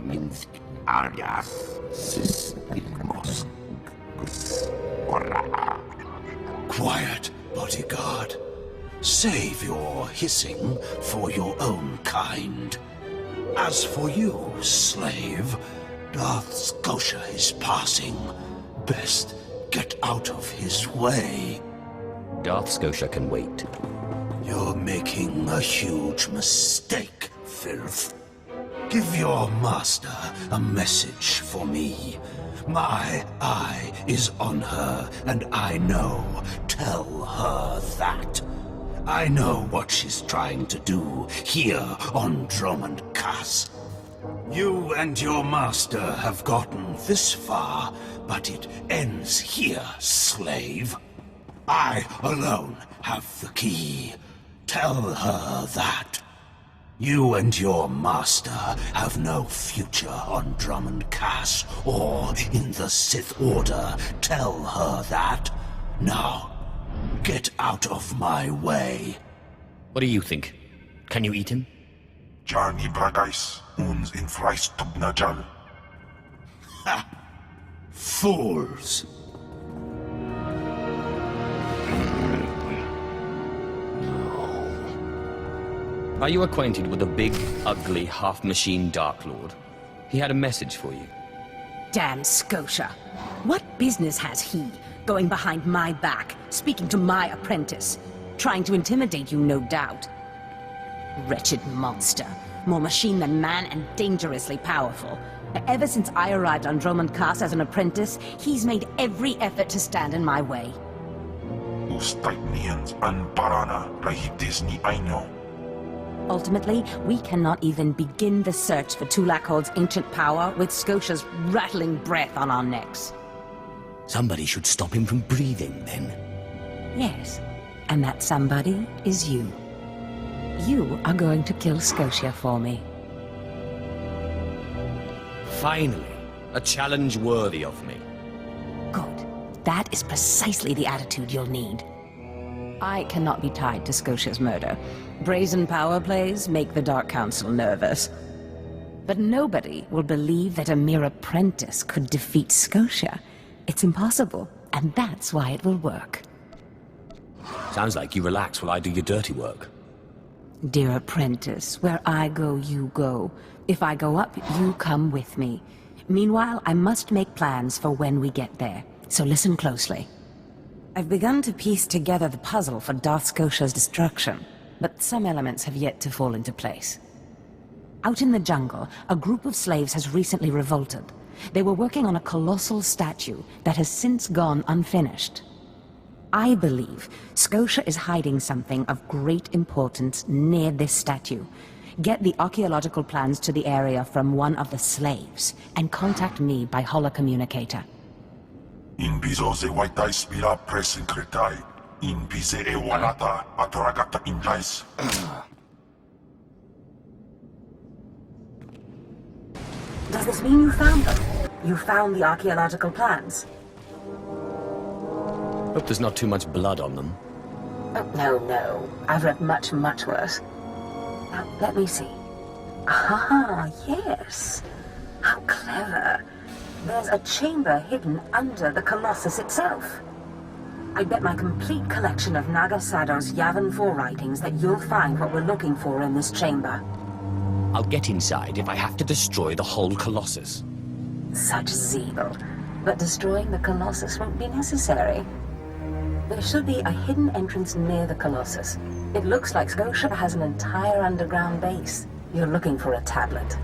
Minsk alias Sismos. Quiet, bodyguard. Save your hissing for your own kind. As for you, slave, Darth Scotia is passing. Best get out of his way. Darth Scotia can wait. You're making a huge mistake, filth. Give your master a message for me. My eye is on her, and I know. Tell her that. I know what she's trying to do here on Dromund Kaas. You and your master have gotten this far, but it ends here, slave. I alone have the key. Tell her that. You and your master have no future on Dromund Kaas or in the Sith Order. Tell her that. Now, get out of my way. What do you think? Can you eat him? Jarni Bragais, uns in Freistubnajal. Ha! Fools! Are you acquainted with the big, ugly, half-machine Dark Lord? He had a message for you. Damn Scotia. What business has he going behind my back, speaking to my apprentice? Trying to intimidate you, no doubt. Wretched monster. More machine than man and dangerously powerful. Ever since I arrived on Dromund Kaas as an apprentice, he's made every effort to stand in my way. Ustaitnians an parana rahiptis ni aino. Ultimately, we cannot even begin the search for Tulakhod's ancient power with Scotia's rattling breath on our necks. Somebody should stop him from breathing, then. Yes, and that somebody is you. You are going to kill Scotia for me. Finally, a challenge worthy of me. Good. That is precisely the attitude you'll need. I cannot be tied to Scotia's murder. Brazen power plays make the Dark Council nervous. But nobody will believe that a mere apprentice could defeat Scotia. It's impossible, and that's why it will work. Sounds like you relax while I do your dirty work. Dear apprentice, where I go, you go. If I go up, you come with me. Meanwhile, I must make plans for when we get there, so listen closely. I've begun to piece together the puzzle for Darth Scotia's destruction, but some elements have yet to fall into place. Out in the jungle, a group of slaves has recently revolted. They were working on a colossal statue that has since gone unfinished. I believe Scotia is hiding something of great importance near this statue. Get the archaeological plans to the area from one of the slaves, and contact me by holocommunicator. In bizo ze waitai spira presincretai. In bize e walata atoragata injais. Does this mean you found them? You found the archaeological plans? Hope there's not too much blood on them. Oh, no. I've read much, much worse. Now, let me see. Ah, yes. How clever. There's a chamber hidden under the Colossus itself. I bet my complete collection of Naga Sado's Yavin 4 writings that you'll find what we're looking for in this chamber. I'll get inside if I have to destroy the whole Colossus. Such zeal. But destroying the Colossus won't be necessary. There should be a hidden entrance near the Colossus. It looks like Scotia has an entire underground base. You're looking for a tablet.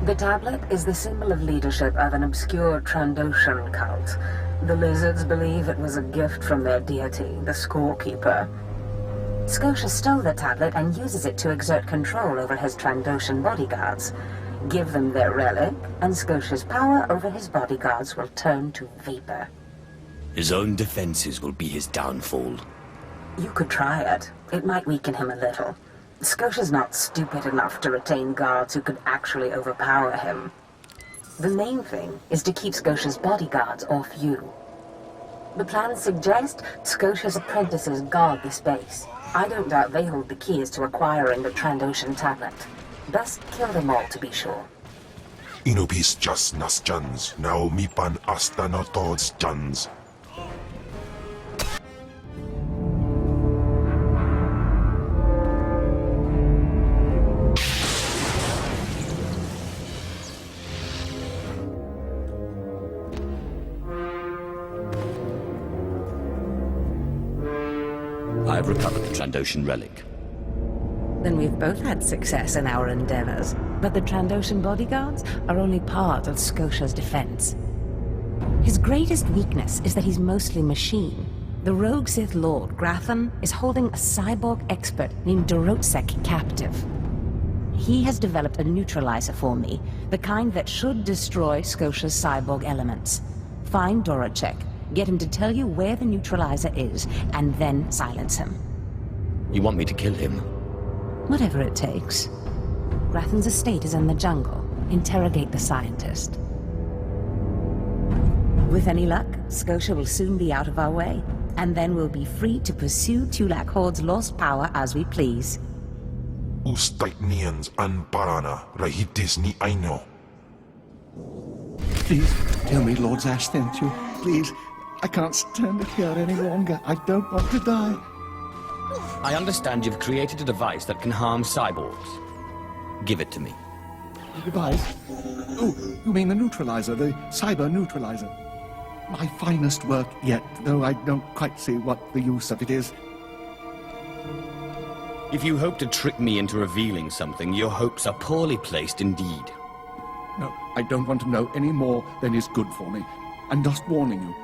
The tablet is the symbol of leadership of an obscure Trandoshan cult. The lizards believe it was a gift from their deity, the Scorekeeper. Scotia stole the tablet and uses it to exert control over his Trandoshan bodyguards. Give them their relic, and Scotia's power over his bodyguards will turn to vapor. His own defenses will be his downfall. You could try it. It might weaken him a little. Scotia's not stupid enough to retain guards who could actually overpower him. The main thing is to keep Scotia's bodyguards off you. The plans suggest Scotia's apprentices guard this base. I don't doubt they hold the keys to acquiring the Trandoshan tablet. Best kill them all to be sure. Inubis just nas jans, now mipan asta no tods jans. I've recovered the Trandoshan relic. Then we've both had success in our endeavors. But the Trandoshan bodyguards are only part of Scotia's defense. His greatest weakness is that he's mostly machine. The rogue Sith Lord, Grathan, is holding a cyborg expert named Dorotsek captive. He has developed a neutralizer for me, the kind that should destroy Scotia's cyborg elements. Find Dorotsek, get him to tell you where the neutralizer is, and then silence him. You want me to kill him? Whatever it takes. Grathan's estate is in the jungle. Interrogate the scientist. With any luck, Scotia will soon be out of our way, and then we'll be free to pursue Tulak Horde's lost power as we please. Ustaitnians an parana, rahitis ni aino. Please, tell me Lord Zash sent you. Please, I can't stand it here any longer. I don't want to die. I understand you've created a device that can harm cyborgs. Give it to me. The device? Oh, you mean the neutralizer, the cyber neutralizer. My finest work yet, though I don't quite see what the use of it is. If you hope to trick me into revealing something, your hopes are poorly placed indeed. No, I don't want to know any more than is good for me. I'm just warning you.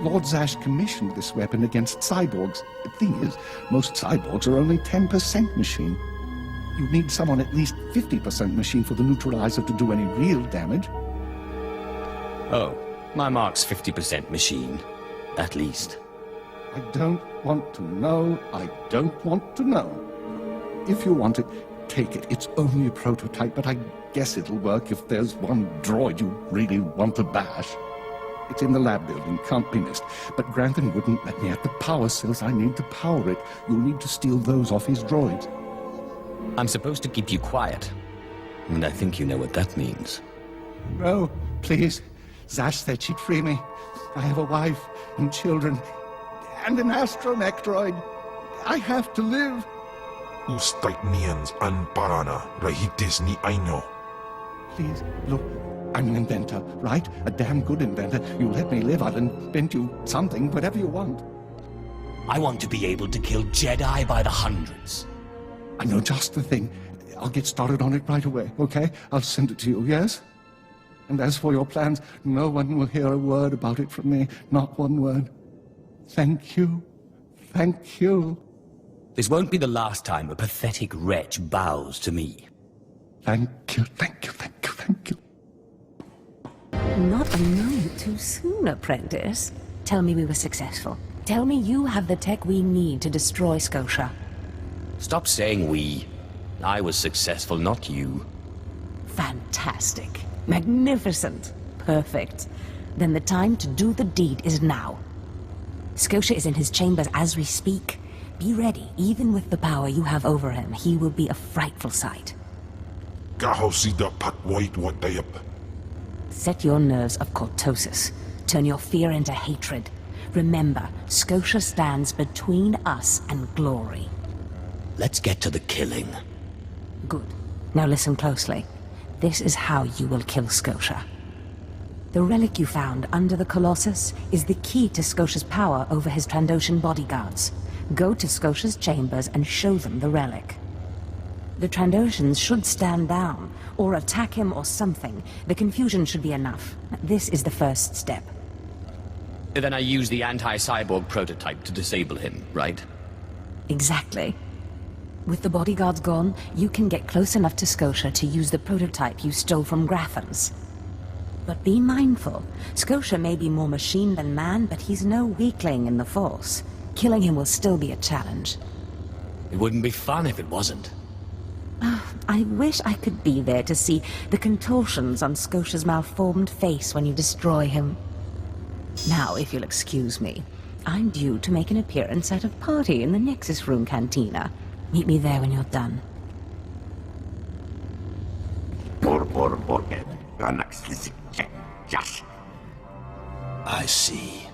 Lord Zash commissioned this weapon against cyborgs. The thing is, most cyborgs are only 10% machine. You need someone at least 50% machine for the neutralizer to do any real damage. Oh, my mark's 50% machine. At least. I don't want to know. I don't want to know. If you want it, take it. It's only a prototype, but I guess it'll work if there's one droid you really want to bash. It's in the lab building, can't be missed. But Grantham wouldn't let me at the power cells I need to power it. You'll need to steal those off his droids. I'm supposed to keep you quiet. And I think you know what that means. No, please. Zash said she'd free me. I have a wife and children. And an astromech droid. I have to live. Ustaitnians an parana, rahitis ni aino. Please, look. I'm an inventor, right? A damn good inventor. You let me live, I'll invent you something, whatever you want. I want to be able to kill Jedi by the hundreds. I know just the thing. I'll get started on it right away, okay? I'll send it to you, yes? And as for your plans, no one will hear a word about it from me. Not one word. Thank you. Thank you. This won't be the last time a pathetic wretch bows to me. Thank you, thank you, thank you, thank you. Not a moment too soon, apprentice. Tell me we were successful. Tell me you have the tech we need to destroy Scotia. Stop saying we. I was successful, not you. Fantastic. Magnificent. Perfect. Then the time to do the deed is now. Scotia is in his chambers as we speak. Be ready. Even with the power you have over him, he will be a frightful sight. Gahosida pat wait what they up. Set your nerves of cortosis. Turn your fear into hatred. Remember, Scotia stands between us and glory. Let's get to the killing. Good. Now listen closely. This is how you will kill Scotia. The relic you found under the Colossus is the key to Scotia's power over his Trandoshan bodyguards. Go to Scotia's chambers and show them the relic. The Trandoshans should stand down, or attack him or something. The confusion should be enough. This is the first step. Then I use the anti-cyborg prototype to disable him, right? Exactly. With the bodyguards gone, you can get close enough to Scotia to use the prototype you stole from Grathan's. But be mindful. Scotia may be more machine than man, but he's no weakling in the Force. Killing him will still be a challenge. It wouldn't be fun if it wasn't. I wish I could be there to see the contortions on Scotia's malformed face when you destroy him. Now, if you'll excuse me, I'm due to make an appearance at a party in the Nexus Room Cantina. Meet me there when you're done. I see.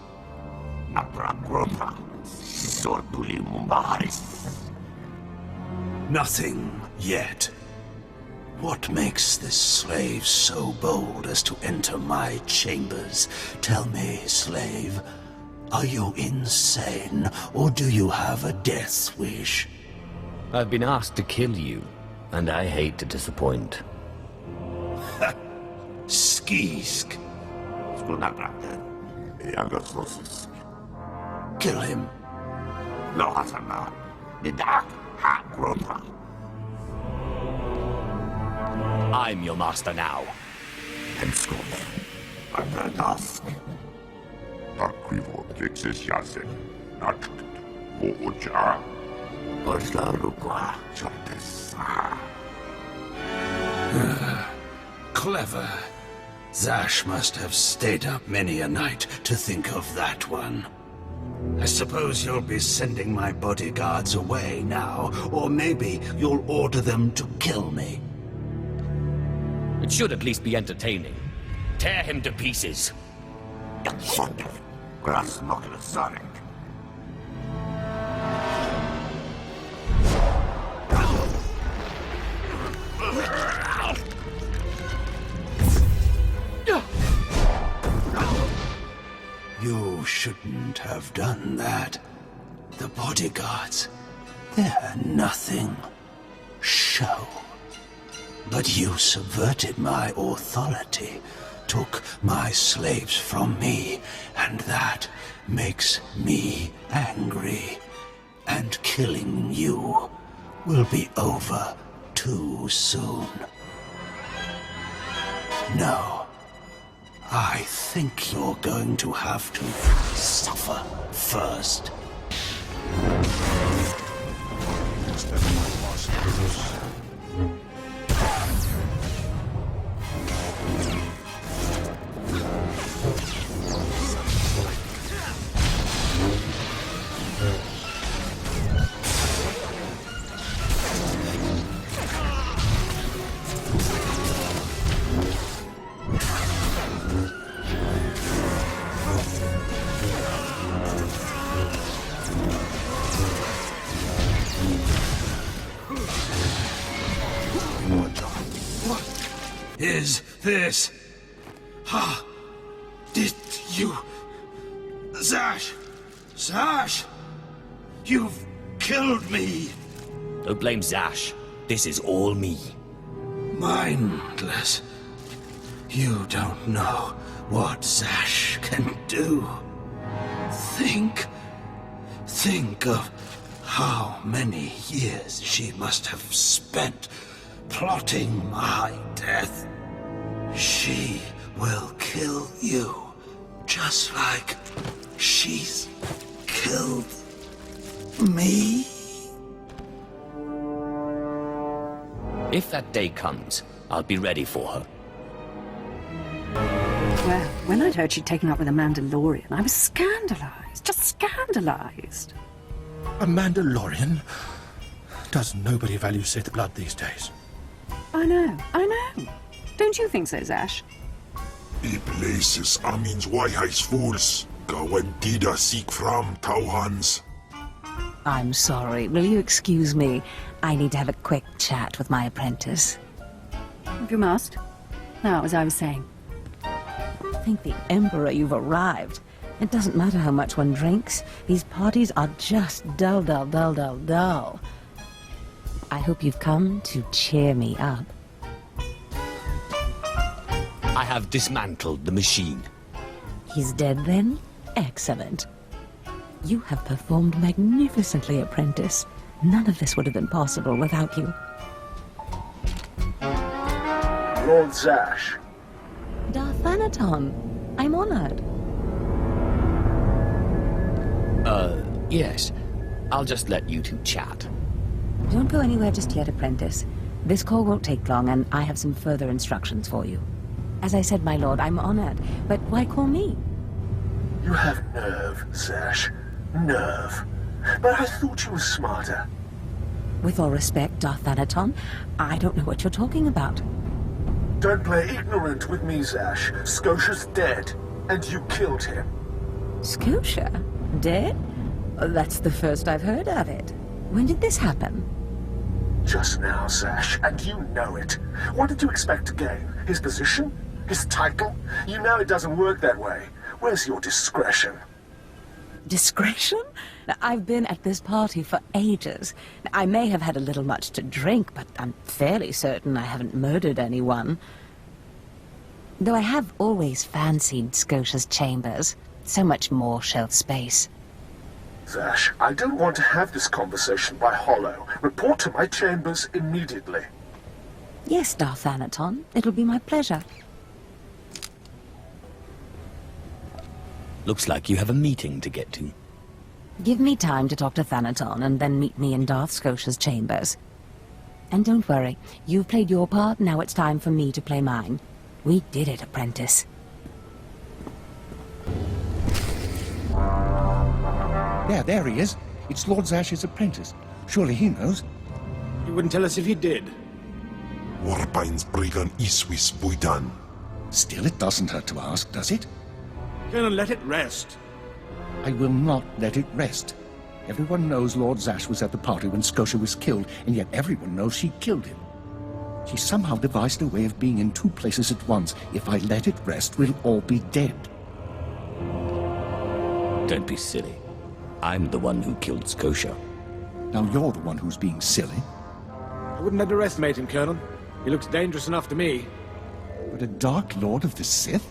Nothing yet. What makes this slave so bold as to enter my chambers? Tell me, slave, are you insane, or do you have a death wish? I've been asked to kill you, and I hate to disappoint. Skisk. Kill him. I'm your master now. Clever. Zash must have stayed up many a night to think of that one. I suppose you'll be sending my bodyguards away now, or maybe you'll order them to kill me. It should at least be entertaining. Tear him to pieces. You shouldn't have done that. The bodyguards, they're nothing. Show. But you subverted my authority, took my slaves from me, and that makes me angry. And killing you will be over too soon. No. I think you're going to have to suffer first. Is this... Ha! Did you... Zash! Zash! You've killed me! Don't blame Zash. This is all me. Mindless. You don't know what Zash can do. Think of how many years she must have spent plotting my death. She will kill you, just like she's killed me. If that day comes, I'll be ready for her. Well, when I'd heard she'd taken up with a Mandalorian, I was scandalized. Just scandalized. A Mandalorian? Does nobody value Sith blood these days? I know. Don't you think so, Zash? I places Amin's Waiheis fools. Gawen Dida seek from Tauhans. I'm sorry. Will you excuse me? I need to have a quick chat with my apprentice. If you must. Now, as I was saying. Thank the Emperor you've arrived. It doesn't matter how much one drinks. These parties are just dull. I hope you've come to cheer me up. I have dismantled the machine. He's dead then? Excellent. You have performed magnificently, apprentice. None of this would have been possible without you. Lord Zash. Darthanaton, I'm honored. Yes. I'll just let you two chat. Don't go anywhere just yet, apprentice. This call won't take long, and I have some further instructions for you. As I said, my lord, I'm honored, but why call me? You have nerve, Zash. Nerve. But I thought you were smarter. With all respect, Darth Thanaton, I don't know what you're talking about. Don't play ignorant with me, Zash. Scotia's dead, and you killed him. Scotia? Dead? That's the first I've heard of it. When did this happen? Just now, Zash, and you know it. What did you expect to gain? His position? His title? You know it doesn't work that way. Where's your discretion? Discretion? I've been at this party for ages. I may have had a little much to drink, but I'm fairly certain I haven't murdered anyone. Though I have always fancied Scotia's chambers. So much more shelf space. Zash, I don't want to have this conversation by hollow. Report to my chambers immediately. Yes, Darth Thanaton. It'll be my pleasure. Looks like you have a meeting to get to. Give me time to talk to Thanaton, and then meet me in Darth Scotia's chambers. And don't worry, you've played your part, now it's time for me to play mine. We did it, apprentice. There he is. It's Lord Zash's apprentice. Surely he knows. You wouldn't tell us if you did. Warpain's Brigan Iswis Buidan. Still, it doesn't hurt to ask, does it? Colonel, let it rest. I will not let it rest. Everyone knows Lord Zash was at the party when Scotia was killed, and yet everyone knows she killed him. She somehow devised a way of being in two places at once. If I let it rest, we'll all be dead. Don't be silly. I'm the one who killed Scotia. Now you're the one who's being silly. I wouldn't underestimate him, Colonel. He looks dangerous enough to me. But a Dark Lord of the Sith?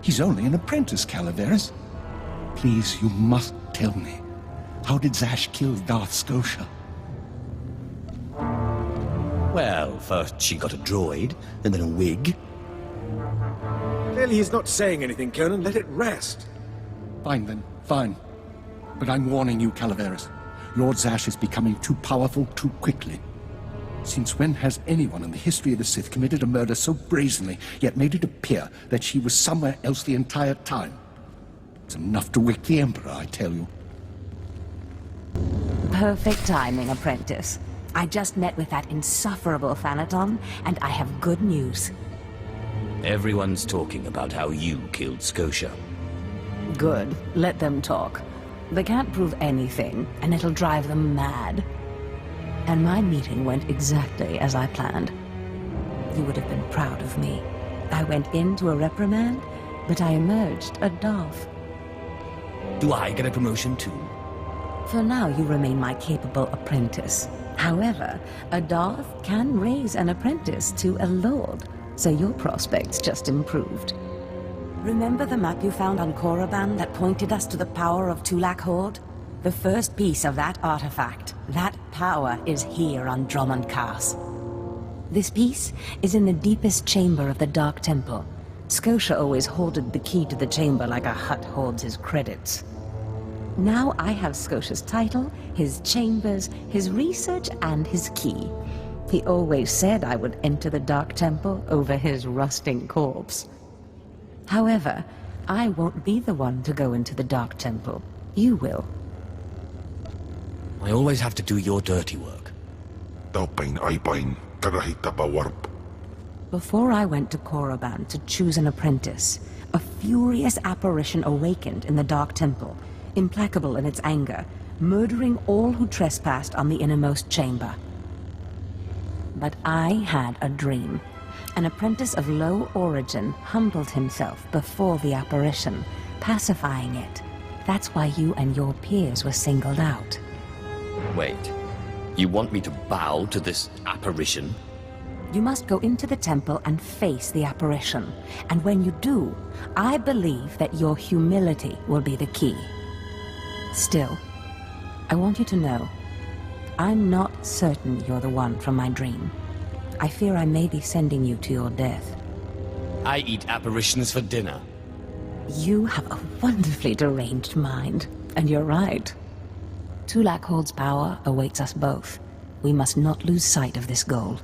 He's only an apprentice, Calaveras. Please, you must tell me. How did Zash kill Darth Scotia? Well, first she got a droid, and then a wig. Clearly he's not saying anything, Colonel. Let it rest. Fine then, fine. But I'm warning you, Calaveras. Lord Zash is becoming too powerful too quickly. Since when has anyone in the history of the Sith committed a murder so brazenly, yet made it appear that she was somewhere else the entire time? It's enough to wake the Emperor, I tell you. Perfect timing, apprentice. I just met with that insufferable Thanaton, and I have good news. Everyone's talking about how you killed Scotia. Good. Let them talk. They can't prove anything, and it'll drive them mad. And my meeting went exactly as I planned. You would have been proud of me. I went into a reprimand, but I emerged a Darth. Do I get a promotion too? For now, you remain my capable apprentice. However, a Darth can raise an apprentice to a Lord, so your prospects just improved. Remember the map you found on Korriban that pointed us to the power of Tulak Horde? The first piece of that artifact, that power, is here on Dromund Kaas. This piece is in the deepest chamber of the Dark Temple. Scotia always hoarded the key to the chamber like a Hutt hoards his credits. Now I have Scotia's title, his chambers, his research, and his key. He always said I would enter the Dark Temple over his rusting corpse. However, I won't be the one to go into the Dark Temple. You will. I always have to do your dirty work. Taupain Aipain, Karahita Bawarp. Before I went to Korriban to choose an apprentice, a furious apparition awakened in the Dark Temple, implacable in its anger, murdering all who trespassed on the innermost chamber. But I had a dream. An apprentice of low origin humbled himself before the apparition, pacifying it. That's why you and your peers were singled out. Wait, you want me to bow to this apparition? You must go into the temple and face the apparition. And when you do, I believe that your humility will be the key. Still, I want you to know, I'm not certain you're the one from my dream. I fear I may be sending you to your death. I eat apparitions for dinner. You have a wonderfully deranged mind, and you're right. Tulak Horde's power awaits us both. We must not lose sight of this goal.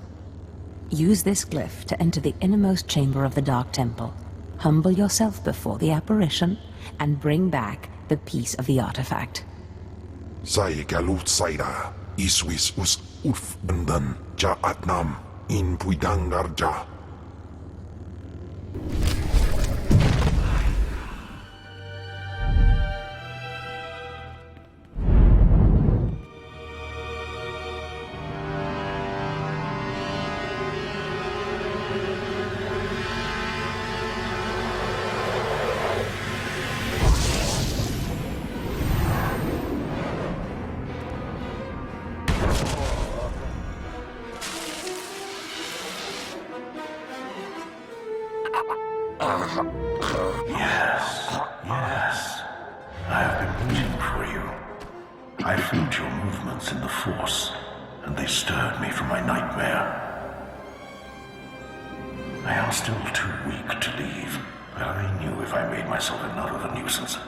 Use this glyph to enter the innermost chamber of the Dark Temple. Humble yourself before the apparition, and bring back the piece of the artifact. Sai galut saira, iswis us uf bendan, ja atnam, in puidangarja. Yes. I have been waiting for you. I felt your movements in the Force, and they stirred me from my nightmare. I am still too weak to leave, but I knew if I made myself enough of a nuisance,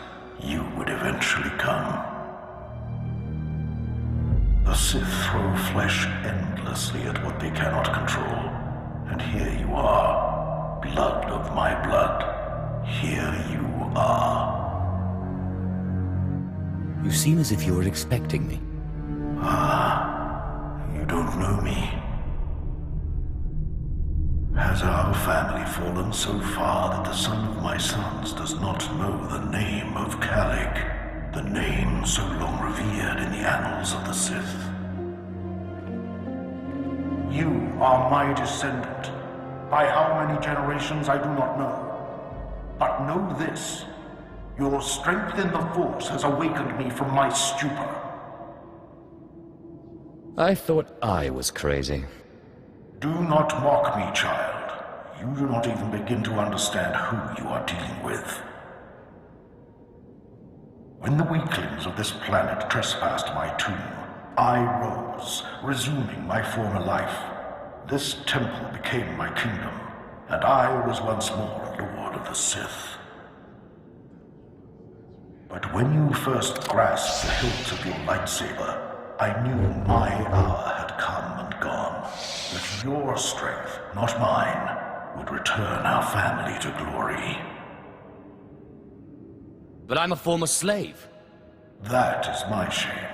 you would eventually come. The Sith throw flesh endlessly at what they cannot control, and here you are, blood of my blood. Here you are. You seem as if you were expecting me. You don't know me. Has our family fallen so far that the son of my sons does not know the name of Calic, the name so long revered in the annals of the Sith? You are my descendant. By how many generations I do not know. But know this, your strength in the Force has awakened me from my stupor. I thought I was crazy. Do not mock me, child. You do not even begin to understand who you are dealing with. When the weaklings of this planet trespassed my tomb, I rose, resuming my former life. This temple became my kingdom, and I was once more Lord of the Sith. But when you first grasped the hilt of your lightsaber, I knew my hour had come and gone. That your strength, not mine, would return our family to glory. But I'm a former slave. That is my shame.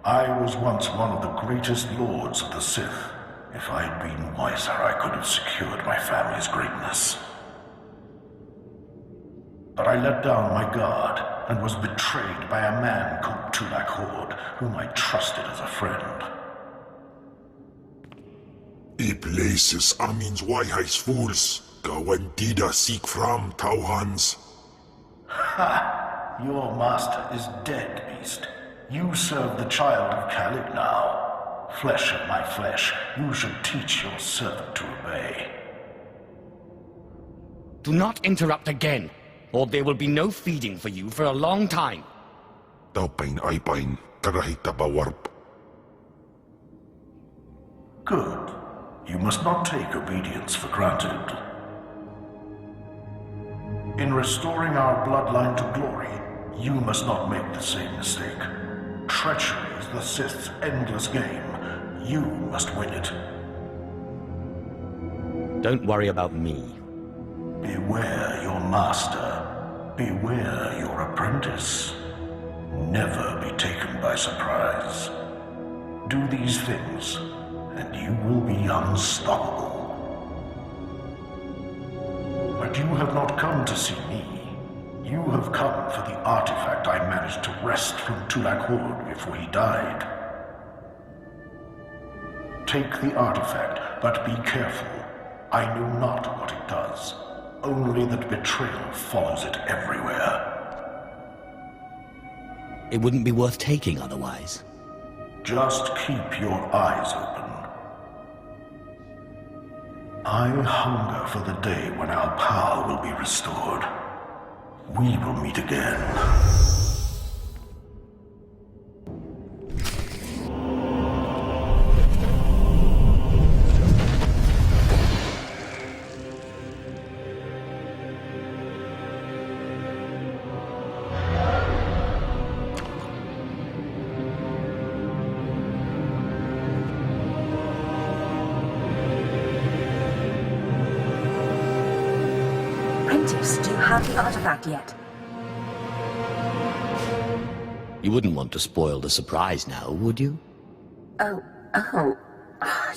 I was once one of the greatest lords of the Sith. If I had been wiser, I could have secured my family's greatness. But I let down my guard and was betrayed by a man called Tulak Hord, whom I trusted as a friend. I places amins wajhais fools, gawantida seek from Tauhans. Ha! Your master is dead, beast. You serve the child of Khalid now. Flesh of my flesh, you should teach your servant to obey. Do not interrupt again, or there will be no feeding for you for a long time. Taupain aipain, karahita bawarp. Good. You must not take obedience for granted. In restoring our bloodline to glory, you must not make the same mistake. Treachery is the Sith's endless game. You must win it. Don't worry about me. Beware your master. Beware your apprentice. Never be taken by surprise. Do these things, and you will be unstoppable. But you have not come to see me. You have come for the artifact I managed to wrest from Tulak Hord before he died. Take the artifact, but be careful. I know not what it does. Only that betrayal follows it everywhere. It wouldn't be worth taking otherwise. Just keep your eyes open. I hunger for the day when our power will be restored. We will meet again. Prentice. have the artifact yet. You wouldn't want to spoil the surprise now, would you? Oh.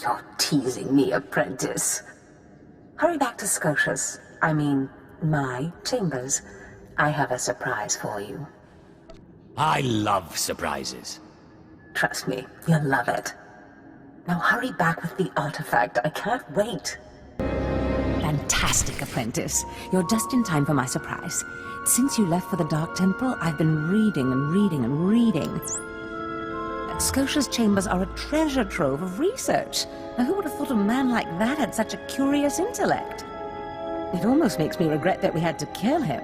You're teasing me, apprentice. Hurry back to Scotia's. I mean, my chambers. I have a surprise for you. I love surprises. Trust me, you'll love it. Now hurry back with the artifact. I can't wait. Fantastic, apprentice. You're just in time for my surprise. Since you left for the Dark Temple, I've been reading and reading and reading. Scotia's chambers are a treasure trove of research. Now, who would have thought a man like that had such a curious intellect? It almost makes me regret that we had to kill him.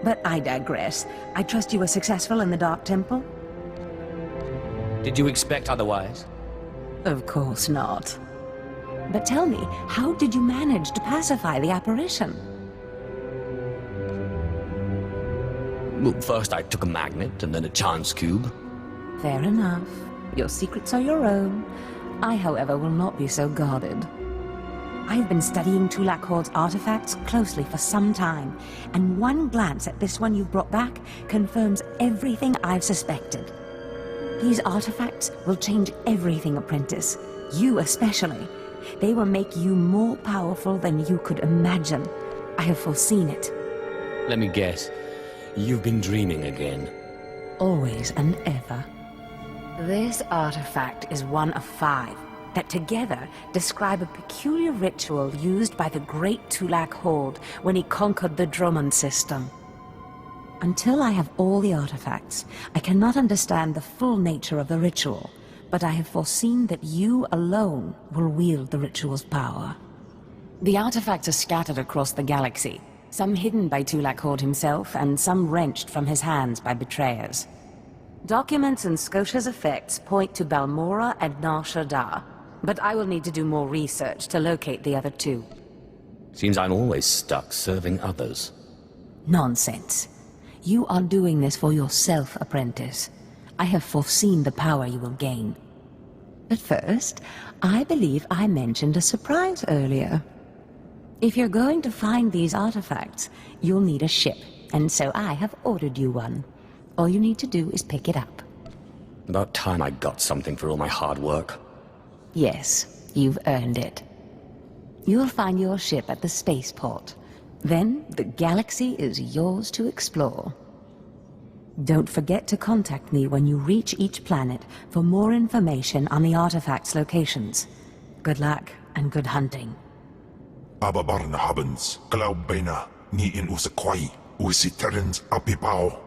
But I digress. I trust you were successful in the Dark Temple? Did you expect otherwise? Of course not. But tell me, how did you manage to pacify the apparition? Well, first I took a magnet, and then a chance cube. Fair enough. Your secrets are your own. I, however, will not be so guarded. I have been studying Tulak Horde's artifacts closely for some time, and one glance at this one you brought back confirms everything I've suspected. These artifacts will change everything, apprentice. You especially. They will make you more powerful than you could imagine. I have foreseen it. Let me guess. You've been dreaming again. Always and ever. This artifact is one of 5 that together describe a peculiar ritual used by the great Tulak Horde when he conquered the Dromund system. Until I have all the artifacts, I cannot understand the full nature of the ritual, but I have foreseen that you alone will wield the ritual's power. The artifacts are scattered across the galaxy, some hidden by Tulak Horde himself, and some wrenched from his hands by betrayers. Documents and Scotia's effects point to Balmora and Nar Shaddaa, but I will need to do more research to locate the other 2. Seems I'm always stuck serving others. Nonsense. You are doing this for yourself, apprentice. I have foreseen the power you will gain. But first, I believe I mentioned a surprise earlier. If you're going to find these artifacts, you'll need a ship, and so I have ordered you one. All you need to do is pick it up. About time I got something for all my hard work. Yes, you've earned it. You'll find your ship at the spaceport. Then, the galaxy is yours to explore. Don't forget to contact me when you reach each planet for more information on the artifacts' locations. Good luck, and good hunting. Ababarna habens, Glaubena, ni in usakwai, usiterens apipao.